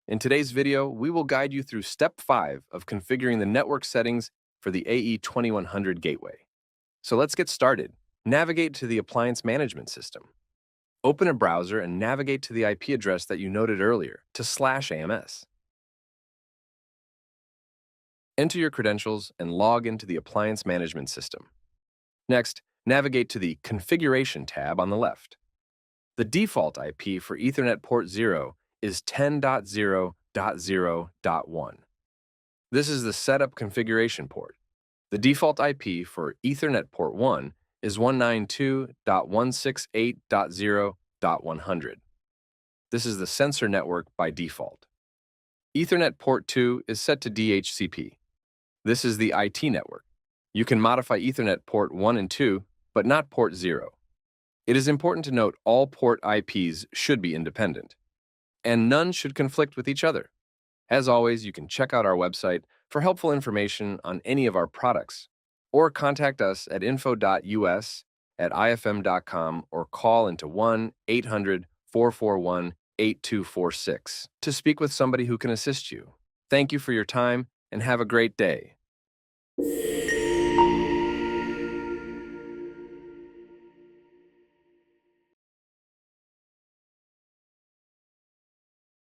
In today's video, we will guide you through step 5 of configuring the network settings for the AE2100 Gateway. So let's get started. Navigate to the Appliance Management System. Open a browser and navigate to the IP address that you noted earlier to /AMS. Enter your credentials and log into the Appliance Management System. Next, navigate to the Configuration tab on the left. The default IP for Ethernet port 0 is 10.0.0.1. This is the setup configuration port. The default IP for Ethernet port 1 is 192.168.0.100. This is the sensor network by default. Ethernet port 2 is set to DHCP. This is the IT network. You can modify Ethernet port 1 and 2, but not port 0. It is important to note all port IPs should be independent, and none should conflict with each other. As always, you can check out our website for helpful information on any of our products, or contact us at info.us@ifm.com or call into 1-800-441-8246 to speak with somebody who can assist you. Thank you for your time and have a great day.